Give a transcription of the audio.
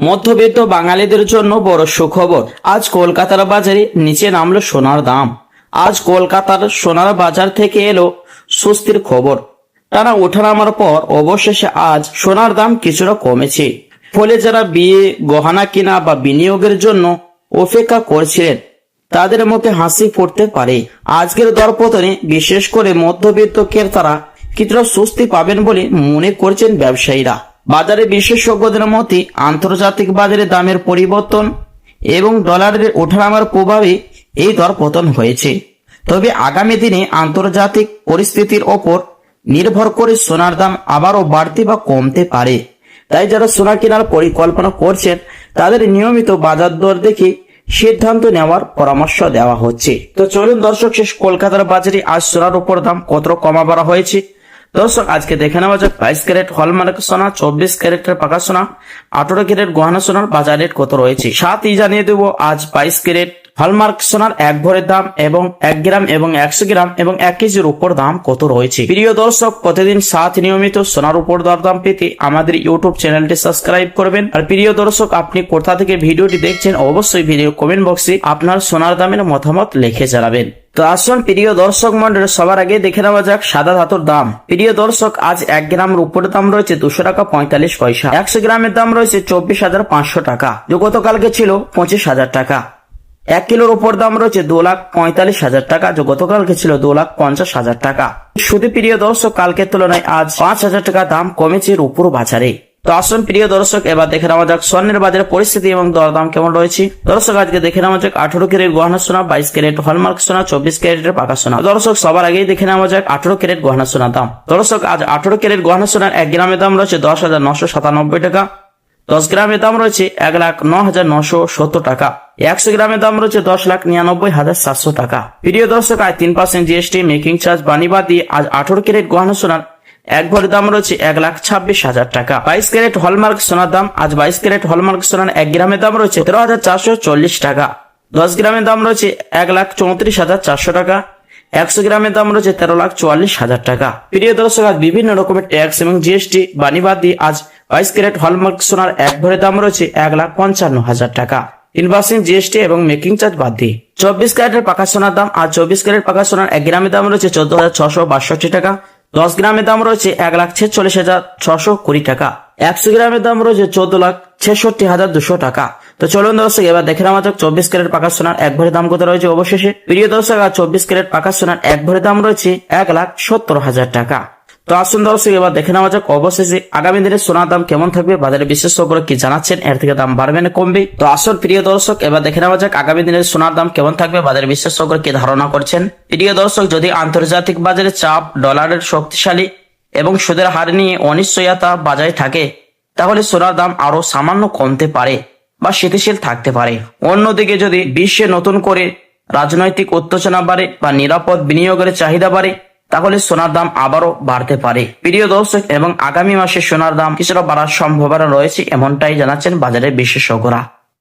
মধ্যবিত্ত বাঙালিদের জন্য বড় সুখবর। আজ কলকাতার বাজারে নিচে নামলো সোনার দাম। আজ কলকাতার সোনার বাজার থেকে এলো স্বস্তির খবর। টানা ওঠানামার পর অবশেষে আজ সোনার দাম কিছুটা কমেছে। ফলে যারা বিয়ে, গহনা কিনা বা বিনিয়োগের জন্য অপেক্ষা করছিলেন তাদের মুখে হাসি ফুটতে পারে। আজকের দরপতনে বিশেষ করে মধ্যবিত্ত ক্রেতারা কিছুটা স্বস্তি পাবেন বলে মনে করছেন ব্যবসায়ীরা। বাজারে বিশেষজ্ঞদের মতে আন্তর্জাতিক বাজারে দামের পরিবর্তন এবং ডলারের ওঠানামার প্রভাবে এই দরপতন হয়েছে। তবে আগামী দিনে আন্তর্জাতিক পরিস্থিতির ওপর নির্ভর করে সোনার দাম আবারও বাড়তে বা কমতে পারে। তাই যারা সোনা কেনার পরিকল্পনা করছেন তাদের নিয়মিত বাজার দর দেখে সিদ্ধান্ত নেওয়ার পরামর্শ দেওয়া হচ্ছে। তো চলুন দর্শক, শেষ কলকাতার বাজারে আজ সোনার উপর দাম কত কমা বাড়া হয়েছে দর্শক আজকে দেখে নেওয়া যাক 22 ক্যারেট হলমার্ক সোনা, 24 ক্যারেটের পাকা সোনা, 18 ক্যারেট গহনা সোনার বাজার রেট কত রয়েছে। সাথেই জানিয়ে দেবো আজ 22 ক্যারেট হলমার্ক সোনার 1 ভরের দাম এবং 1 গ্রাম এবং 100 গ্রাম এবং 1 কেজির উপর দাম কত রয়েছে। প্রিয় দর্শক, প্রতিদিন সাথে নিয়মিত সোনার উপর দরদাম পেতে আমাদের ইউটিউব চ্যানেলটি সাবস্ক্রাইব করবেন। আর প্রিয় দর্শক, আপনি কোথা থেকে ভিডিওটি দেখছেন অবশ্যই ভিডিও কমেন্ট বক্সে আপনার সোনার দামের মতামত লিখে জানাবেন। তো আসুন প্রিয় দর্শক মন্ডল, সবার আগে দেখে নেওয়া যাক সাদা ধাতুর দাম। প্রিয় দর্শক, আজ 1 গ্রামের উপরের দাম রয়েছে 200 টাকা 45 পয়সা। 100 গ্রামের দাম রয়েছে 24,500 টাকা, যে গতকালকে ছিল 25,000 টাকা। 1 কিলোর উপর দাম রয়েছে 2,45,000 টাকা, যে গতকালকে ছিল 2,50,000 টাকা। শুধু প্রিয় দর্শক, কালকের তুলনায় আজ 5,000 টাকা দাম কমেছে রূপোর বাজারে। তো আসুন প্রিয় দর্শক, এবার দেখে নেওয়া যাক স্বর্ণের বাজারে পরিস্থিতি এবং দরদাম কেমন রয়েছে। দর্শক আজকে দেখে নেওয়া যাক 18 ক্যারেট গহনা সোনা, 22 ক্যারেট হলমার্ক সোনা, 24 ক্যারেটের পাকা সোনা। দর্শক সবার আগেই দেখে নেওয়া যাক 18 ক্যারেট গহনা সোনার দাম। দর্শক আজ 18 ক্যারেট গহনা সোনার 1 গ্রামের দাম রয়েছে 10,997 টাকা, 10 গ্রামের দাম রয়েছে 1,09,970 টাকা, 100 গ্রামের দাম রয়েছে 10,99,700 টাকা। প্রিয় দর্শক, আজ 3% জিএসটি মেকিং চার্জ বানিবাদ দিয়ে আজ 18 ক্যারেট গহনা সোনার 1 ভরের দাম রয়েছে 1,26,000 টাকা। 22 ক্যারেট হলমার্ক সোনার দাম, আজ 22 ক্যারেট হলমার্ক সোনার 1 গ্রামের দাম রয়েছে 13,440 টাকা, 10 গ্রামের দাম রয়েছে 1,34,400 টাকা, 100 গ্রামের দাম রয়েছে 13,44,000 টাকা। প্রিয় দর্শক, আজ বিভিন্ন রকমের ট্যাক্স এবং জিএসটি বানিবাদ দিয়ে আজ 22 ক্যারেট হলমার্ক সোনার 1 ভরের দাম রয়েছে 1,55,000 টাকা, 3% জিএসটি এবং মেকিং চার্জ বাদ দিয়ে। 24 ক্যারেটের পাকা সোনার দাম, আজ 24 ক্যারেট পাকা সোনার 1 গ্রামের দাম রয়েছে 14,662 টাকা, 10 গ্রামের দাম রয়েছে 1,46,620 টাকা, 100 গ্রামের দাম রয়েছে 14,66,200 টাকা। তো চলুন দর্শক, এবার দেখে নেওয়া যাক 24 ক্যারেট পাকা সোনার 1 ভরের দাম কত রয়েছে অবশেষে। প্রিয় দর্শক, আজ 24 ক্যারেট পাকা সোনার 1 ভরের দাম রয়েছে 1,70,000 টাকা। তো আসুন দর্শক, এবার দেখে নেওয়া যাক অবশেষে আগামী দিনে সোনার দাম কেমন থাকবে, বাজারে বিশেষজ্ঞরা কি জানাচ্ছেন, এর থেকে দাম বাড়বে না কমবে। তো আসুন প্রিয় দর্শক, এবার দেখে নেওয়া যাক আগামী দিনের সোনার দাম কেমন থাকবে, বাজারে বিশেষজ্ঞরা কি ধারণা করছেন। প্রিয় দর্শক, যদি আন্তর্জাতিক বাজারে চাপ, ডলারের শক্তিশালী এবং সুদের হার নিয়ে অনিশ্চয়তা বজায় থাকে তাহলে সোনার দাম আরো সামান্য কমতে পারে বা স্থিতিশীল থাকতে পারে। অন্যদিকে যদি বিশ্বে নতুন করে রাজনৈতিক উত্তেজনা বাড়ে বা নিরাপদ বিনিয়োগের চাহিদা বাড়ে তাহলে সোনার দাম আবারও বাড়তে পারে। প্রিয় দর্শক, এবং আগামী মাসে সোনার দাম কিছুটা বাড়ার সম্ভাবনা রয়েছে এমনটাই জানাচ্ছেন বাজারের বিশেষজ্ঞরা।